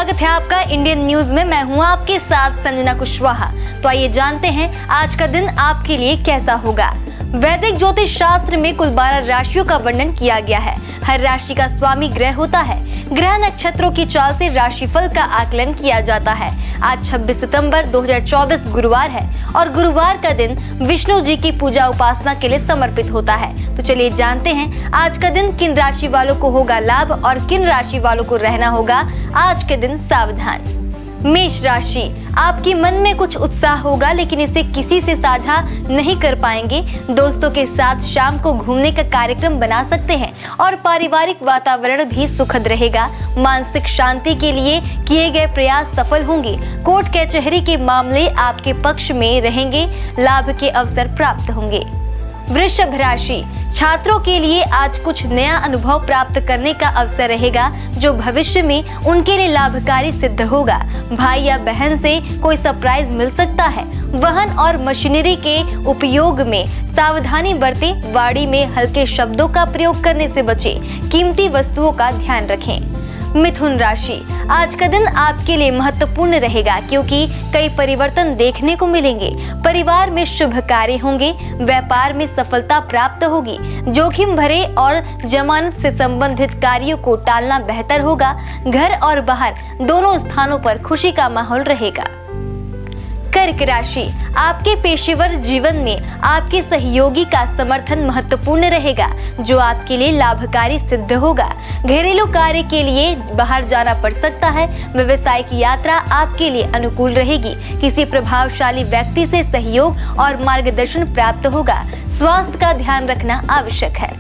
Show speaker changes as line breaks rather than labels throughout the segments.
स्वागत है आपका इंडियन न्यूज में। मैं हूं आपके साथ संजना कुशवाहा। तो आइए जानते हैं आज का दिन आपके लिए कैसा होगा। वैदिक ज्योतिष शास्त्र में कुल 12 राशियों का वर्णन किया गया है। हर राशि का स्वामी ग्रह होता है। ग्रह नक्षत्रों की चाल से राशिफल का आकलन किया जाता है। आज 26 सितंबर 2024 गुरुवार है और गुरुवार का दिन विष्णु जी की पूजा उपासना के लिए समर्पित होता है। तो चलिए जानते हैं आज का दिन किन राशि वालों को होगा लाभ और किन राशि वालों को रहना होगा आज के दिन सावधान। मेष राशि, आपके मन में कुछ उत्साह होगा लेकिन इसे किसी से साझा नहीं कर पाएंगे। दोस्तों के साथ शाम को घूमने का कार्यक्रम बना सकते हैं और पारिवारिक वातावरण भी सुखद रहेगा। मानसिक शांति के लिए किए गए प्रयास सफल होंगे। कोर्ट कचहरी के मामले आपके पक्ष में रहेंगे। लाभ के अवसर प्राप्त होंगे। वृषभ राशि, छात्रों के लिए आज कुछ नया अनुभव प्राप्त करने का अवसर रहेगा जो भविष्य में उनके लिए लाभकारी सिद्ध होगा। भाई या बहन से कोई सरप्राइज मिल सकता है। वाहन और मशीनरी के उपयोग में सावधानी बरतें। वाणी में हल्के शब्दों का प्रयोग करने से बचें। कीमती वस्तुओं का ध्यान रखें। मिथुन राशि, आज का दिन आपके लिए महत्वपूर्ण रहेगा क्योंकि कई परिवर्तन देखने को मिलेंगे। परिवार में शुभ कार्य होंगे। व्यापार में सफलता प्राप्त होगी। जोखिम भरे और जमानत से संबंधित कार्यों को टालना बेहतर होगा। घर और बाहर दोनों स्थानों पर खुशी का माहौल रहेगा। कर्क राशि, आपके पेशेवर जीवन में आपके सहयोगी का समर्थन महत्वपूर्ण रहेगा जो आपके लिए लाभकारी सिद्ध होगा। घरेलू कार्य के लिए बाहर जाना पड़ सकता है। व्यावसायिक यात्रा आपके लिए अनुकूल रहेगी। किसी प्रभावशाली व्यक्ति से सहयोग और मार्गदर्शन प्राप्त होगा। स्वास्थ्य का ध्यान रखना आवश्यक है।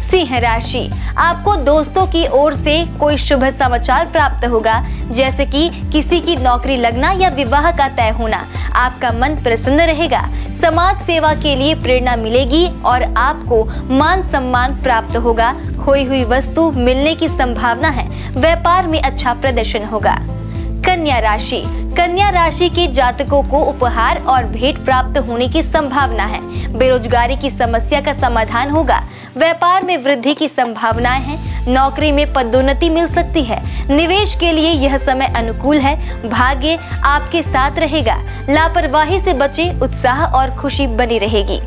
सिंह राशि, आपको दोस्तों की ओर से कोई शुभ समाचार प्राप्त होगा जैसे कि किसी की नौकरी लगना या विवाह का तय होना। आपका मन प्रसन्न रहेगा। समाज सेवा के लिए प्रेरणा मिलेगी और आपको मान सम्मान प्राप्त होगा। खोई हुई वस्तु मिलने की संभावना है। व्यापार में अच्छा प्रदर्शन होगा। कन्या राशि, कन्या राशि के जातकों को उपहार और भेंट प्राप्त होने की संभावना है। बेरोजगारी की समस्या का समाधान होगा। व्यापार में वृद्धि की संभावनाएं हैं। नौकरी में पदोन्नति मिल सकती है। निवेश के लिए यह समय अनुकूल है। भाग्य आपके साथ रहेगा। लापरवाही से बचें। उत्साह और खुशी बनी रहेगी।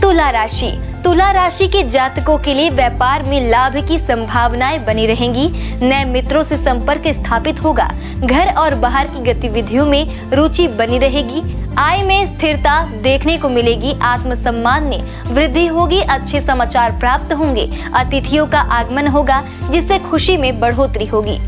तुला राशि, तुला राशि के जातकों के लिए व्यापार में लाभ की संभावनाएं बनी रहेंगी। नए मित्रों से संपर्क स्थापित होगा। घर और बाहर की गतिविधियों में रुचि बनी रहेगी। आय में स्थिरता देखने को मिलेगी। आत्मसम्मान में वृद्धि होगी। अच्छे समाचार प्राप्त होंगे। अतिथियों का आगमन होगा जिससे खुशी में बढ़ोतरी होगी।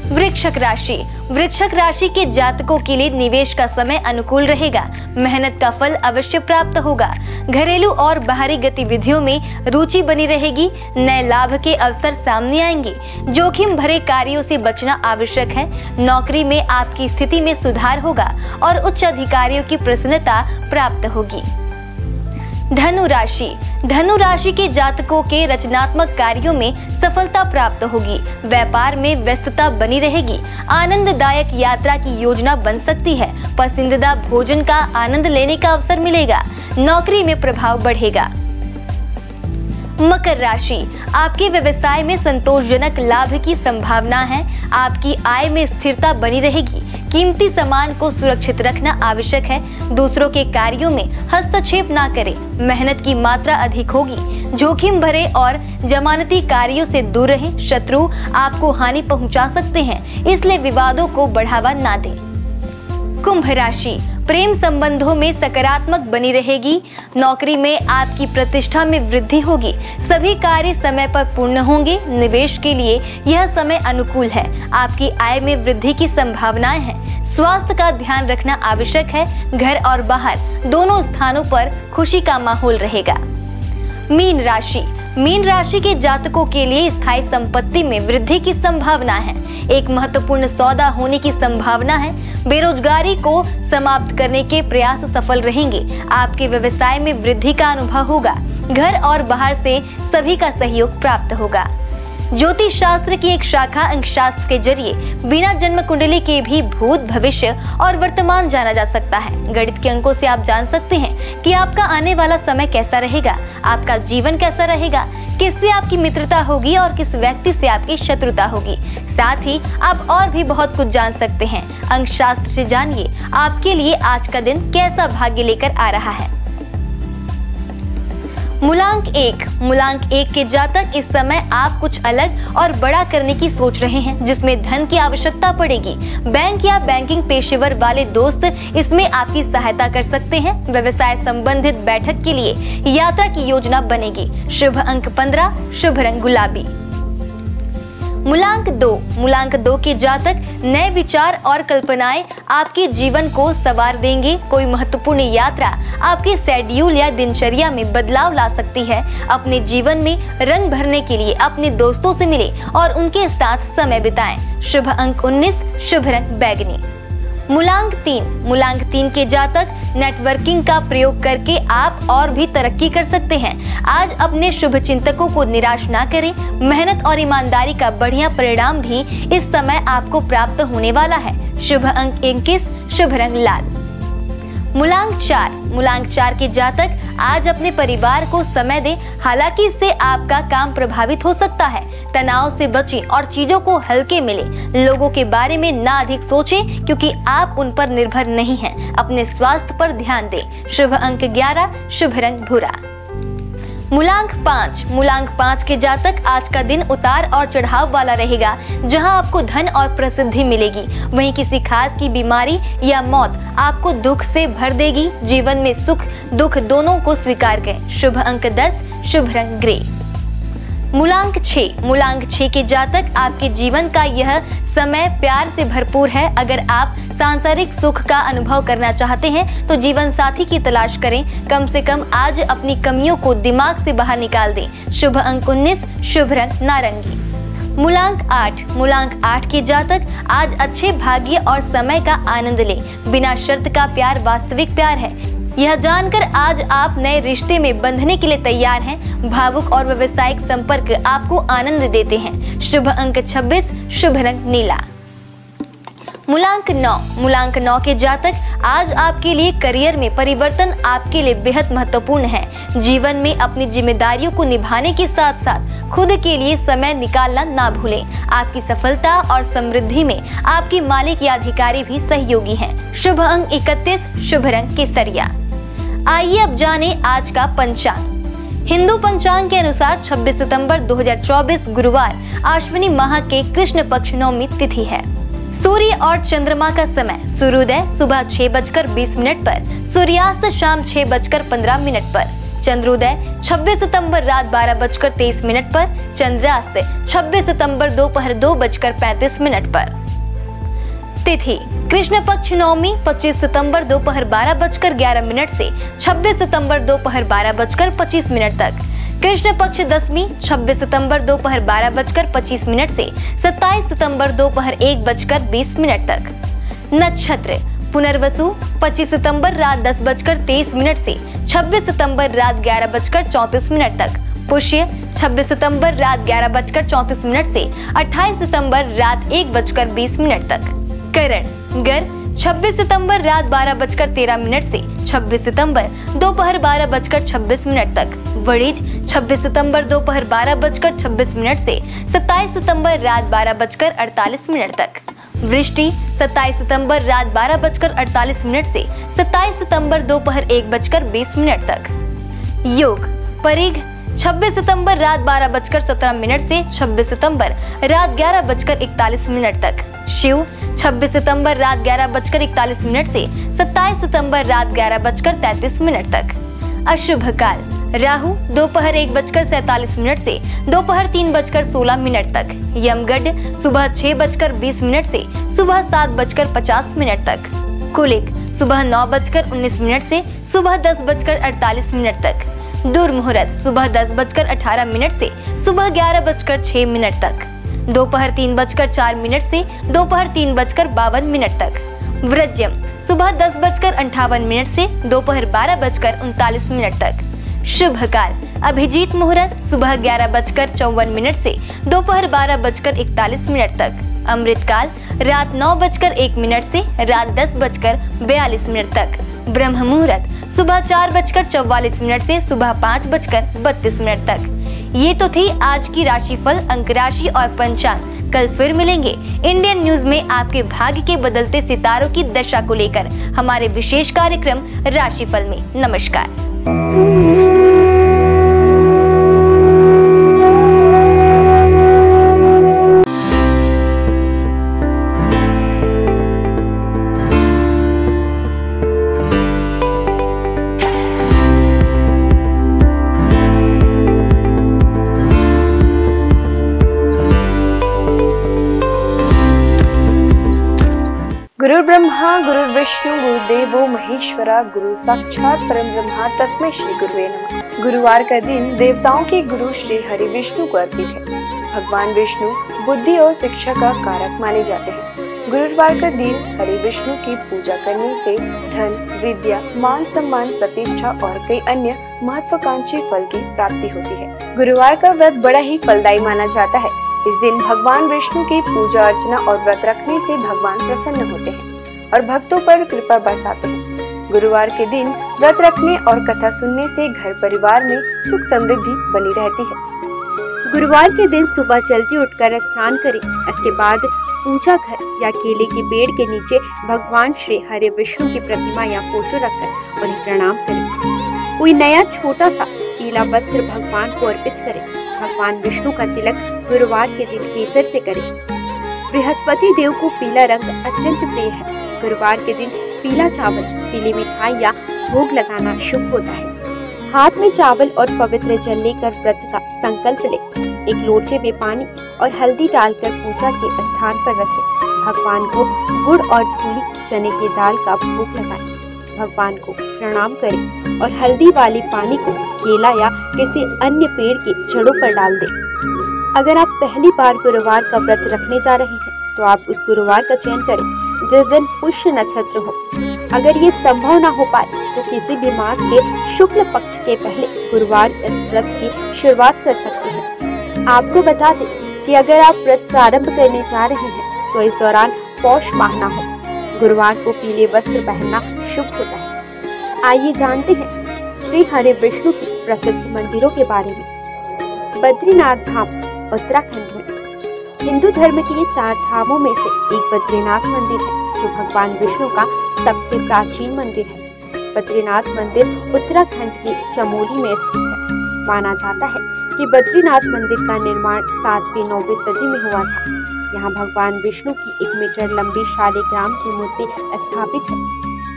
वृश्चिक राशि, वृश्चिक राशि के जातकों के लिए निवेश का समय अनुकूल रहेगा। मेहनत का फल अवश्य प्राप्त होगा। घरेलू और बाहरी गतिविधियों में रुचि बनी रहेगी। नए लाभ के अवसर सामने आएंगे। जोखिम भरे कार्यों से बचना आवश्यक है। नौकरी में आपकी स्थिति में सुधार होगा और उच्च अधिकारियों की प्रसन्नता प्राप्त होगी। धनु राशि, धनु राशि के जातकों के रचनात्मक कार्यों में सफलता प्राप्त होगी। व्यापार में व्यस्तता बनी रहेगी। आनंददायक यात्रा की योजना बन सकती है। पसंदीदा भोजन का आनंद लेने का अवसर मिलेगा। नौकरी में प्रभाव बढ़ेगा। मकर राशि, आपके व्यवसाय में संतोषजनक लाभ की संभावना है। आपकी आय में स्थिरता बनी रहेगी। कीमती सामान को सुरक्षित रखना आवश्यक है। दूसरों के कार्यों में हस्तक्षेप ना करें। मेहनत की मात्रा अधिक होगी। जोखिम भरे और जमानती कार्यों से दूर रहें। शत्रु आपको हानि पहुंचा सकते हैं, इसलिए विवादों को बढ़ावा ना दें। कुंभ राशि, प्रेम संबंधों में सकारात्मक बनी रहेगी। नौकरी में आपकी प्रतिष्ठा में वृद्धि होगी। सभी कार्य समय पर पूर्ण होंगे। निवेश के लिए यह समय अनुकूल है। आपकी आय में वृद्धि की संभावनाएं हैं। स्वास्थ्य का ध्यान रखना आवश्यक है। घर और बाहर दोनों स्थानों पर खुशी का माहौल रहेगा। मीन राशि, मीन राशि के जातकों के लिए स्थायी संपत्ति में वृद्धि की संभावना है। एक महत्वपूर्ण सौदा होने की संभावना है। बेरोजगारी को समाप्त करने के प्रयास सफल रहेंगे। आपके व्यवसाय में वृद्धि का अनुभव होगा। घर और बाहर से सभी का सहयोग प्राप्त होगा। ज्योतिष शास्त्र की एक शाखा अंक शास्त्र के जरिए बिना जन्म कुंडली के भी भूत, भविष्य और वर्तमान जाना जा सकता है। गणित के अंकों से आप जान सकते हैं कि आपका आने वाला समय कैसा रहेगा, आपका जीवन कैसा रहेगा, किससे आपकी मित्रता होगी और किस व्यक्ति से आपकी शत्रुता होगी। साथ ही आप और भी बहुत कुछ जान सकते हैं। अंक शास्त्र से जानिए आपके लिए आज का दिन कैसा भाग्य लेकर आ रहा है। मूलांक 1। मूलांक 1 के जातक इस समय आप कुछ अलग और बड़ा करने की सोच रहे हैं, जिसमें धन की आवश्यकता पड़ेगी। बैंक या बैंकिंग पेशेवर वाले दोस्त इसमें आपकी सहायता कर सकते हैं। व्यवसाय संबंधित बैठक के लिए यात्रा की योजना बनेगी। शुभ अंक 15, शुभ रंग गुलाबी। मूलांक 2। मूलांक 2 के जातक नए विचार और कल्पनाएं आपके जीवन को संवार देंगे। कोई महत्वपूर्ण यात्रा आपके शेड्यूल या दिनचर्या में बदलाव ला सकती है। अपने जीवन में रंग भरने के लिए अपने दोस्तों से मिले और उनके साथ समय बिताएं। शुभ अंक 19, शुभ रंग बैगनी। मूलांक 3। मूलांक 3 के जातक नेटवर्किंग का प्रयोग करके आप और भी तरक्की कर सकते हैं। आज अपने शुभ चिंतकों को निराश ना करें। मेहनत और ईमानदारी का बढ़िया परिणाम भी इस समय आपको प्राप्त होने वाला है। शुभ अंक 21, शुभ रंग लाल। मूलांक 4। मूलांक 4 के जातक आज अपने परिवार को समय दें। हालांकि इससे आपका काम प्रभावित हो सकता है। तनाव से बचें और चीजों को हल्के में लें। लोगों के बारे में ना अधिक सोचें, क्योंकि आप उन पर निर्भर नहीं हैं। अपने स्वास्थ्य पर ध्यान दें। शुभ अंक 11, शुभ रंग भूरा। मूलांक 5। मूलांक 5 के जातक आज का दिन उतार और चढ़ाव वाला रहेगा, जहां आपको धन और प्रसिद्धि मिलेगी। वहीं किसी खास की बीमारी या मौत आपको दुख से भर देगी। जीवन में सुख दुख दोनों को स्वीकार करें। शुभ अंक 10, शुभ रंग ग्रे। मूलांक 6। मूलांक 6 के जातक आपके जीवन का यह समय प्यार से भरपूर है। अगर आप सांसारिक सुख का अनुभव करना चाहते हैं तो जीवन साथी की तलाश करें। कम से कम आज अपनी कमियों को दिमाग से बाहर निकाल दें। शुभ अंक 19, शुभ रंग नारंगी। मूलांक 8। मूलांक 8 के जातक आज अच्छे भाग्य और समय का आनंद लें। बिना शर्त का प्यार वास्तविक प्यार है। यह जानकर आज आप नए रिश्ते में बंधने के लिए तैयार हैं। भावुक और व्यावसायिक संपर्क आपको आनंद देते हैं। शुभ अंक 26, शुभ रंग नीला। मूलांक 9। मूलांक 9 के जातक आज आपके लिए करियर में परिवर्तन आपके लिए बेहद महत्वपूर्ण है। जीवन में अपनी जिम्मेदारियों को निभाने के साथ साथ खुद के लिए समय निकालना ना भूलें। आपकी सफलता और समृद्धि में आपके मालिक या अधिकारी भी सहयोगी हैं। शुभ अंक 31, शुभ रंग केसरिया। आइए अब जाने आज का पंचांग। हिंदू पंचांग के अनुसार 26 सितंबर 2024 गुरुवार अश्विनी माह के कृष्ण पक्ष नवमी तिथि है। सूर्य और चंद्रमा का समय सूर्योदय सुबह 6:20 पर, सूर्यास्त शाम 6:15 पर, चंद्रोदय 26 सितंबर रात 12:23 पर, चंद्रास्त 26 सितंबर दोपहर 2:35 पर। तिथि कृष्ण पक्ष नवमी 25 सितंबर दोपहर 12:11 से 26 सितंबर दोपहर 12:25 तक। कृष्ण पक्ष दशमी 26 सितंबर दोपहर 12:25 से 27 सितंबर दोपहर 1:20 तक। नक्षत्र पुनर्वसु 25 सितंबर रात 10:23 से 26 सितंबर रात 11:34 तक। पुष्य 26 सितंबर रात 11:34 से 28 सितंबर रात 1:20 तक। करण गर 26 सितंबर रात 12:13 से 26 सितंबर दोपहर 12:26 तक। वणिज 26 सितंबर दोपहर 12:26 से 27 सितंबर रात 12:48 तक। वृष्टि 27 सितंबर रात 12:48 से 27 सितंबर दोपहर 1:20 तक। योग परिघ 26 सितंबर रात 12:17 से 26 सितंबर रात 11:41 तक। शिव 26 सितंबर रात 11:41 से 27 सितंबर रात 11:33 तक। अशुभ काल राहु दोपहर 1:47 से दोपहर 3:16 तक। यमगढ़ सुबह 6:20 से सुबह 7:50 तक। कुलिक सुबह 9:19 से सुबह 10:48 तक। दुर्मुहूर्त सुबह 10:18 से सुबह 11:06 तक। दोपहर 3:04 से दोपहर 3:52 तक। व्रज्यम सुबह 10:58 से दोपहर 12:39 तक। शुभ काल अभिजीत मुहूर्त सुबह 11:54 से दोपहर 12:41 तक। अमृत काल रात 9:01 से रात 10:42 तक। ब्रह्म मुहूर्त सुबह 4:44 से सुबह 5:32 तक। ये तो थी आज की राशिफल, अंक राशि और पंचांग। कल फिर मिलेंगे इंडियन न्यूज में आपके भाग्य के बदलते सितारों की दशा को लेकर हमारे विशेष कार्यक्रम राशिफल में। नमस्कार।
गुरु ब्रह्मा गुरु विष्णु गुरुदेवो महेश्वरा, गुरु साक्षात परम ब्रह्मा तस्मै श्री गुरुवे नमः। गुरुवार का दिन देवताओं के गुरु श्री हरि विष्णु को अर्पित है। भगवान विष्णु बुद्धि और शिक्षा का कारक माने जाते हैं। गुरुवार का दिन हरि विष्णु की पूजा करने से धन, विद्या, मान सम्मान, प्रतिष्ठा और कई अन्य महत्वाकांक्षी फल की प्राप्ति होती है। गुरुवार का व्रत बड़ा ही फलदायी माना जाता है। इस दिन भगवान विष्णु की पूजा अर्चना और व्रत रखने से भगवान प्रसन्न होते हैं और भक्तों पर कृपा बरसाते हैं। गुरुवार के दिन व्रत रखने और कथा सुनने से घर परिवार में सुख समृद्धि बनी रहती है।
गुरुवार के दिन सुबह जल्दी उठकर स्नान करें। इसके बाद पूजा घर या केले के पेड़ के नीचे भगवान श्री हरि विष्णु की प्रतिमा या फोटो रखकर उन्हें प्रणाम करें। कोई नया छोटा सा पीला वस्त्र भगवान को अर्पित करें। भगवान विष्णु का तिलक गुरुवार के दिन केसर से करें। बृहस्पति देव को पीला रंग अत्यंत प्रिय है। गुरुवार के दिन पीला चावल, पीली मिठाई या भोग लगाना शुभ होता है। हाथ में चावल और पवित्र जल लेकर व्रत का संकल्प लें। एक लोटे में पानी और हल्दी डालकर पूजा के स्थान पर रखें। भगवान को गुड़ और धूली चने की दाल का भोग लगाएं। भगवान को प्रणाम करें और हल्दी वाले पानी को केला या किसी अन्य पेड़ की जड़ों पर डाल दें। अगर आप पहली बार गुरुवार का व्रत रखने जा रहे हैं तो आप उस गुरुवार का चयन करें जिस दिन पुष्य नक्षत्र हो। अगर ये संभव ना हो पाए तो किसी भी मास के शुक्ल पक्ष के पहले गुरुवार इस व्रत की शुरुआत कर सकते हैं। आपको बता दें कि अगर आप व्रत प्रारंभ करने जा रहे हैं तो इस दौरान पौष माह ना हो। गुरुवार को पीले वस्त्र पहनना शुभ होता है। आइए जानते हैं श्री हरि विष्णु की प्रसिद्ध मंदिरों के बारे में। बद्रीनाथ धाम उत्तराखंड में हिंदू धर्म के 4 धामों में से एक बद्रीनाथ मंदिर है जो भगवान विष्णु का सबसे प्राचीन मंदिर है। बद्रीनाथ मंदिर उत्तराखंड के चमोली में स्थित है। माना जाता है कि बद्रीनाथ मंदिर का निर्माण 7वीं 9वीं सदी में हुआ था। यहाँ भगवान विष्णु की 1 मीटर लंबी शालिग्राम की मूर्ति स्थापित है।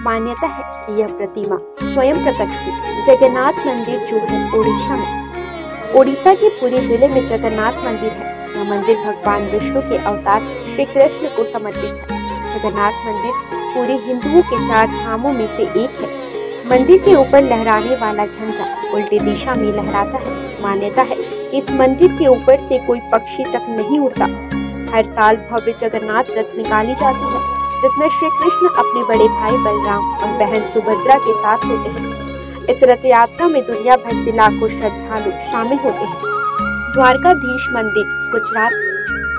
मान्यता है कि यह प्रतिमा स्वयं प्रकट हुई। जगन्नाथ मंदिर जो है ओडिशा में, ओडिशा के पुरी जिले में जगन्नाथ मंदिर है। यह मंदिर भगवान विष्णु के अवतार श्री कृष्ण को समर्पित है। जगन्नाथ मंदिर पूरे हिंदुओं के 4 धामों में से एक है। मंदिर के ऊपर लहराने वाला झंडा उल्टी दिशा में लहराता है। मान्यता है कि इस मंदिर के ऊपर से कोई पक्षी तक नहीं उड़ता। हर साल भव्य जगन्नाथ रथ निकाली जाती है जिसमें श्री कृष्ण अपने बड़े भाई बलराम और बहन सुभद्रा के साथ होते हैं। इस रथ यात्रा में दुनिया भर से लाखों श्रद्धालु शामिल होते हैं। द्वारकाधीश मंदिर गुजरात,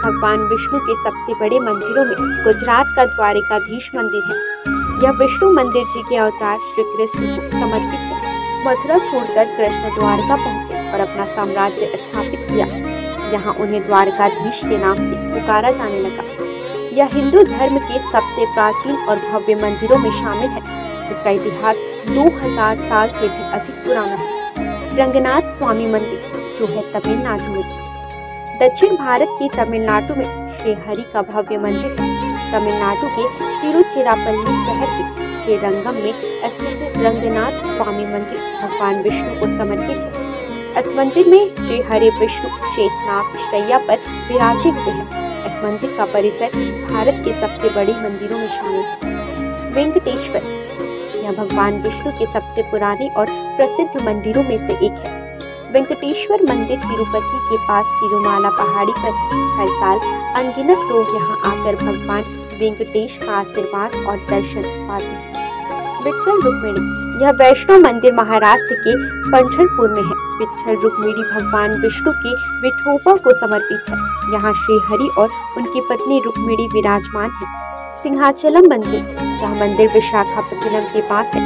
भगवान विष्णु के सबसे बड़े मंदिरों में गुजरात का द्वारकाधीश मंदिर है। यह विष्णु मंदिर जी के अवतार श्री कृष्ण को समर्पित है। मथुरा छोड़कर कृष्ण द्वारका पहुँचे और अपना साम्राज्य स्थापित किया। यहाँ उन्हें द्वारकाधीश के नाम से पुकारा जाने लगा। यह हिंदू धर्म के सबसे प्राचीन और भव्य मंदिरों में शामिल है जिसका इतिहास 2000 साल से भी अधिक पुराना है। रंगनाथ स्वामी मंदिर जो है तमिलनाडु में। दक्षिण भारत के तमिलनाडु में श्री हरि का भव्य मंदिर है। तमिलनाडु के तिरुचिरापल्ली शहर के श्री रंगम में स्थित रंगनाथ स्वामी मंदिर भगवान विष्णु को समर्पित है। इस मंदिर में श्री हरि विष्णु शेषनाग शैया पर विराजे हुए हैं। इस मंदिर का परिसर भारत के सबसे बड़े मंदिरों में शामिल है। वेंकटेश्वर, यह भगवान विष्णु के सबसे पुराने और प्रसिद्ध मंदिरों में से एक है। वेंकटेश्वर मंदिर तिरुपति के पास तिरुमाला पहाड़ी पर है। हर साल अनगिनत लोग यहाँ आकर भगवान वेंकटेश का आशीर्वाद और दर्शन पाते हैं। विट्ठल रुक्मिणी, यह वैष्णो मंदिर महाराष्ट्र के पंढरपुर में है। विट्ठल रुक्मिणी भगवान विष्णु की विठोबा को समर्पित है। यहाँ श्री हरि और उनकी पत्नी रुक्मिणी विराजमान है। सिंहाचलम मंदिर, यह मंदिर विशाखापट्टनम के पास है।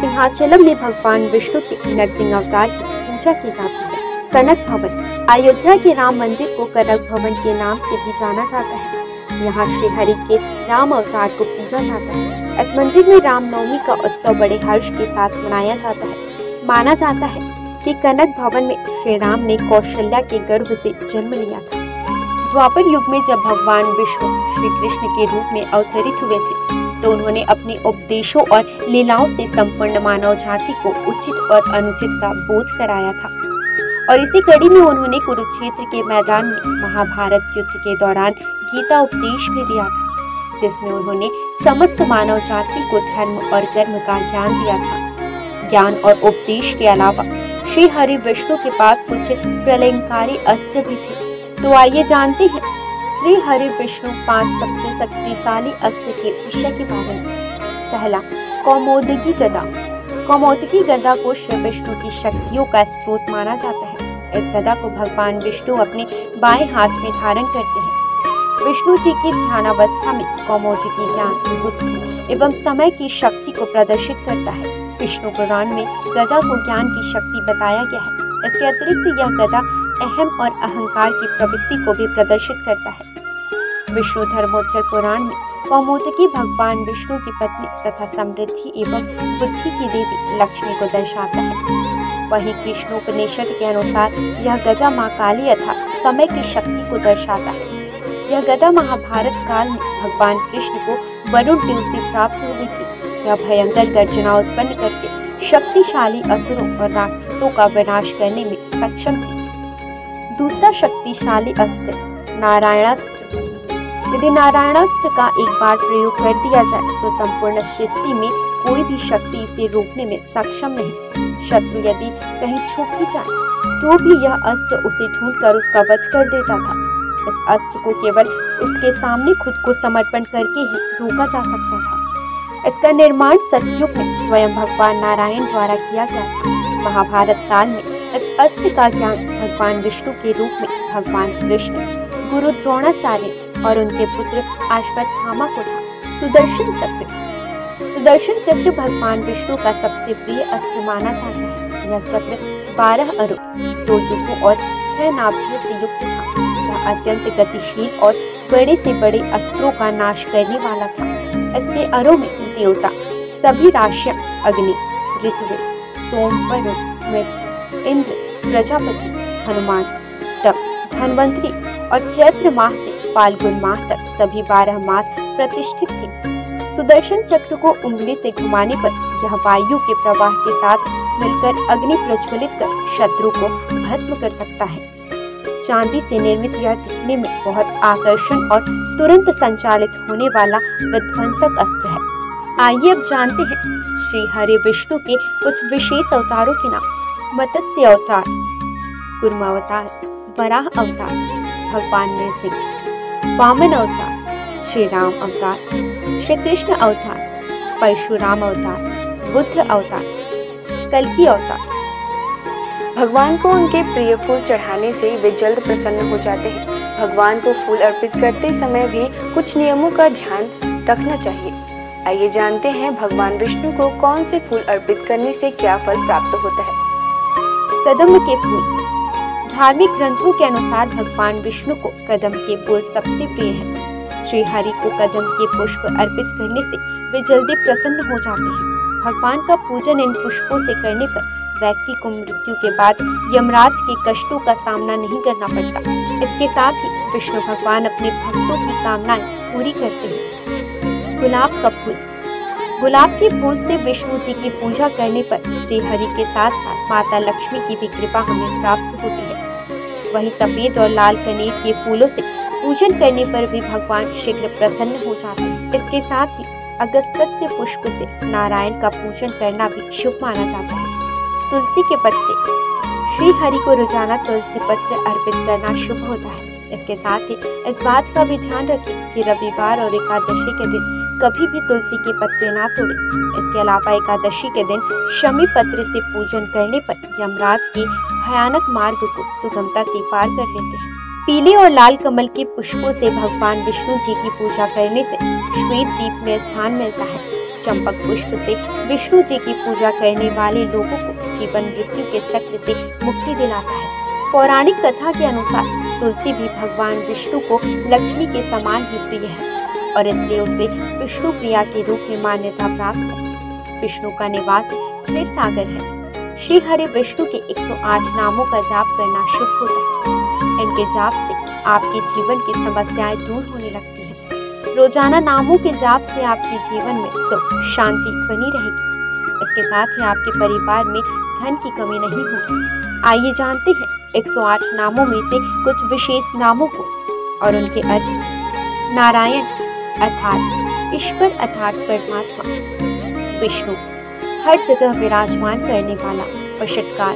सिंहाचलम में भगवान विष्णु के नरसिंह अवतार की पूजा की जाती है। कनक भवन। अयोध्या के राम मंदिर को कनक भवन के नाम से भी जाना जाता है। यहाँ श्री हरि के राम अवतार को पूजा जाता है। इस मंदिर में रामनवमी का उत्सव बड़े हर्ष के साथ मनाया जाता है। माना जाता है कि कनक भवन में श्री राम ने कौशल्या के गर्भ से जन्म लिया था। द्वापर युग में जब भगवान विष्णु श्री कृष्ण के रूप में अवतरित हुए थे तो उन्होंने अपने उपदेशों और लीलाओं से संपूर्ण मानव जाति को उचित और अनुचित का बोध कराया था। और इसी कड़ी में उन्होंने कुरुक्षेत्र के मैदान में महाभारत युद्ध के दौरान गीता उपदेश भी दिया था, जिसमें उन्होंने समस्त मानव जाति को धर्म और कर्म का ज्ञान दिया था। ज्ञान और उपदेश के अलावा श्री हरि विष्णु के पास कुछ प्रलयंकारी अस्त्र भी थे। तो आइए जानते हैं श्री हरि विष्णु 5 सबसे शक्तिशाली अस्त्र के विषय के बारे में। पहला, कौमोदकी गदा। कौमोदकी गदा को श्री विष्णु की शक्तियों का स्रोत माना जाता है। इस गदा को भगवान विष्णु अपने बाएं हाथ में धारण करते हैं। विष्णु जी की ध्यानावस्था में कौमोदकी ज्ञान, बुद्धि एवं समय की शक्ति को प्रदर्शित करता है। विष्णु पुराण में गदा को ज्ञान की शक्ति बताया गया है। इसके अतिरिक्त यह गदा अहम और अहंकार की प्रवृत्ति को भी प्रदर्शित करता है। विष्णु धर्मोत्तर पुराण में कौमोदकी भगवान विष्णु की पत्नी तथा समृद्धि एवं बुद्धि की देवी लक्ष्मी को दर्शाता है। वहीं कृष्णोपनिषद के अनुसार यह गदा मां काली अर्थात समय की शक्ति को दर्शाता है। यह गदा महाभारत काल में भगवान कृष्ण को वरुण देव से प्राप्त हुई थी। यह भयंकर गर्जना उत्पन्न करके शक्तिशाली असुरों और राक्षसों का विनाश करने में सक्षम थी। दूसरा शक्तिशाली अस्त्र नारायणास्त्र। यदि नारायणास्त्र का एक बार प्रयोग कर दिया जाए तो संपूर्ण सृष्टि में कोई भी शक्ति इसे रोकने में सक्षम नहीं। शत्रु यदि कहीं छुप भी जाए तो भी यह अस्त्र उसे ढूंढकर उसका वध कर देता था। इस अस्त्र को केवल उसके सामने खुद को समर्पण करके ही रोका जा सकता था। इसका निर्माण सतयुग में स्वयं भगवान नारायण द्वारा किया गया था। महाभारत काल में इस अस्त्र का ज्ञान भगवान विष्णु के रूप में भगवान कृष्ण, गुरु द्रोणाचार्य और उनके पुत्र अश्वत्थामा को था। सुदर्शन चक्र। सुदर्शन चक्र भगवान विष्णु का सबसे प्रिय अस्त्र माना जाता है। यह चक्र 12 अरों, 2 युगों और 6 नाभियों से युक्त था। यह अत्यंत गतिशील और बड़े से बड़े अस्त्रों का नाश करने वाला था। इसके अरों में देवता, सभी राशियां, अग्नि, ऋतु, सोम, वरुण, मृत्यु, इंद्र, प्रजापति, हनुमान, तप, धन्वंतरी और चैत्र माह से फाल्गुन माह तक सभी 12 मास प्रतिष्ठित थे। सुदर्शन चक्र को उंगली से घुमाने पर यह वायु के प्रवाह के साथ मिलकर अग्नि प्रज्वलित कर शत्रु को भस्म कर सकता है। चांदी से निर्मित यह दिखने में बहुत आकर्षण और तुरंत संचालित होने वाला विध्वंसक अस्त्र है। आइए अब जानते हैं श्री हरि विष्णु के कुछ विशेष अवतारों के नाम। मत्स्य अवतार, कूर्म अवतार, वराह अवतार, भगवान नृसिंह, वामन अवतार, श्री राम अवतार, श्री कृष्ण अवतार, परशुराम अवतार, बुद्ध अवतार, कल्कि अवतार।
भगवान को उनके प्रिय फूल चढ़ाने से वे जल्द प्रसन्न हो जाते हैं। भगवान को फूल अर्पित करते समय भी कुछ नियमों का ध्यान रखना चाहिए। आइए जानते हैं भगवान विष्णु को कौन से फूल अर्पित करने से क्या फल प्राप्त होता है।
कदम्ब के फूल। धार्मिक ग्रंथों के अनुसार भगवान विष्णु को कदम्ब के फूल सबसे प्रिय है। श्री हरि को कदम्ब के पुष्प अर्पित करने से वे जल्दी प्रसन्न हो जाते हैं। भगवान का पूजन इन पुष्पों से करने पर व्यक्ति को मृत्यु के बाद यमराज के कष्टों का सामना नहीं करना पड़ता। इसके साथ ही विष्णु भगवान अपने भक्तों की कामनाएं पूरी करते हैं। गुलाब का फूल। गुलाब के फूल से विष्णु जी की पूजा करने पर श्री हरि के साथ साथ माता लक्ष्मी की भी कृपा हमें प्राप्त होती है। वहीं सफेद और लाल कनेर के फूलों से पूजन करने पर भी भगवान शीघ्र प्रसन्न हो जाते हैं। इसके साथ ही अगस्त्य पुष्प से नारायण का पूजन करना भी शुभ माना जाता है। तुलसी के पत्ते। श्री हरि को रोजाना तुलसी पत्र अर्पित करना शुभ होता है। इसके साथ ही इस बात का भी ध्यान रखें कि रविवार और एकादशी के दिन कभी भी तुलसी के पत्ते ना तोड़ें। इसके अलावा एकादशी के दिन शमी पत्र से पूजन करने पर यमराज के भयानक मार्ग को सुगमता से पार कर लेते हैं। पीले और लाल कमल के पुष्पों से भगवान विष्णु जी की पूजा करने से श्वेत दीप में स्थान मिलता है। चंपक पुष्प से विष्णु जी की पूजा करने वाले लोगों को जीवन मृत्यु के चक्र से मुक्ति दिलाता है। पौराणिक कथा के अनुसार तुलसी भी भगवान विष्णु को लक्ष्मी के समान ही प्रिय है और इसलिए उसे विष्णु प्रिया के रूप में मान्यता प्राप्त है। विष्णु का निवास क्षीर सागर है। श्री हरि विष्णु के 108 नामों का जाप करना शुभ होता है। इनके जाप से आपके जीवन की समस्याएं दूर होने लगती हैं। रोजाना नामों के जाप से आपके जीवन में सुख शांति बनी रहेगी। इसके साथ ही आपके परिवार में धन की कमी नहीं होगी। आइए जानते हैं 108 नामों में से कुछ विशेष नामों को और उनके अर्थ। नारायण अर्थात ईश्वर अर्थात परमात्मा। विष्णु हर जगह विराजमान करने वाला, वशटकार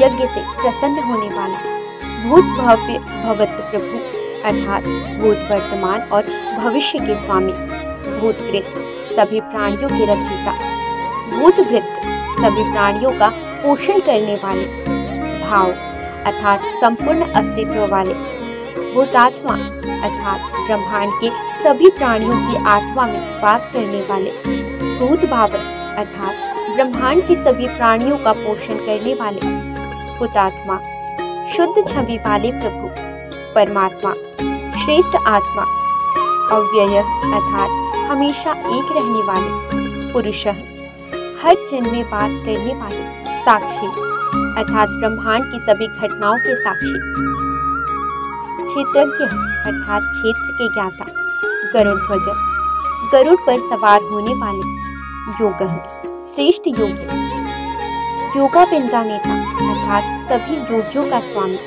यज्ञ से प्रसन्न होने वाला। भूत भव्य भवत प्रभु अर्थात भूत वर्तमान और भविष्य के स्वामी। भूतकृत सभी प्राणियों के रचयिता। भूतभृत सभी प्राणियों का पोषण करने वाले। भाव अर्थात संपूर्ण अस्तित्व वाले। भूतात्मा अर्थात ब्रह्मांड के सभी प्राणियों की आत्मा में वास करने वाले। भूत भावन अर्थात ब्रह्मांड के सभी प्राणियों का पोषण करने वाले। हुतात्मा शुद्ध छवि वाले प्रभु परमात्मा। श्रेष्ठ आत्मा अव्यय अर्थात हमेशा एक रहने वाले। पुरुष हर जन्म में वास करने वाले। साक्षी अर्थात ब्रह्मांड की सभी घटनाओं के साक्षी। क्षेत्रज्ञ अर्थात क्षेत्र के ज्ञाता। गरुड़ ध्वज गरुड़ पर सवार होने वाले। योग श्रेष्ठ योगी। योगा पिंजा नेता अर्थात सभी योगियों का स्वामी।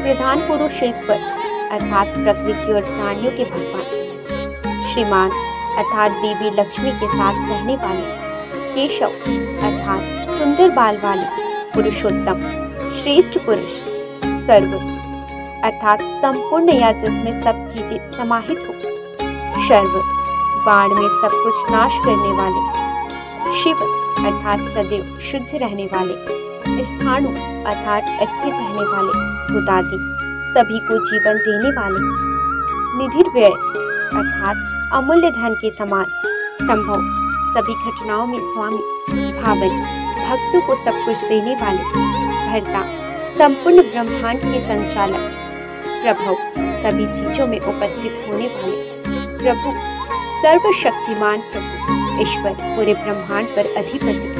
प्रधान पुरुष ईश्वर अर्थात प्रकृति और प्राणियों के भगवान। श्रीमान अर्थात देवी लक्ष्मी के साथ रहने वाले। केशव अर्थात सुंदर बाल वाले। पुरुषोत्तम श्रेष्ठ पुरुष। सर्व अर्थात संपूर्ण या जिसमें सब चीजें समाहित हो। शर्व बाण में सब कुछ नाश करने वाले। शिव अर्थात सदैव शुद्ध रहने वाले। स्थाणु अर्थात स्थिर रहने वाले। हुतादि सभी को जीवन देने वाले। निधिर्व्यय अर्थात अमूल्य धन के समान। संभव सभी घटनाओं में स्वामी। भावन भक्तों को सब कुछ देने वाले। भर्ता संपूर्ण ब्रह्मांड के संचालक। प्रभव सभी चीजों में उपस्थित होने वाले। प्रभु सर्वशक्तिमान प्रभु ईश्वर पूरे ब्रह्मांड पर अधिपति।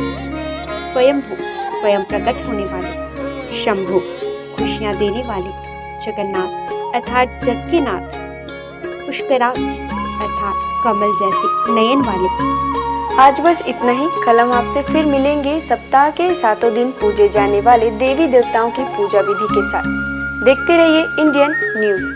स्वयंभू स्वयं प्रकट होने वाले। शंभु खुशियां देने वाले। जगन्नाथ अर्थात जग के नाथ। पुष्कराक्ष अर्थात कमल जैसे नयन वाले।
आज बस इतना ही। कल हम आपसे फिर मिलेंगे सप्ताह के 7 दिन पूजे जाने वाले देवी देवताओं की पूजा विधि के साथ। देखते रहिए इंडियन न्यूज़।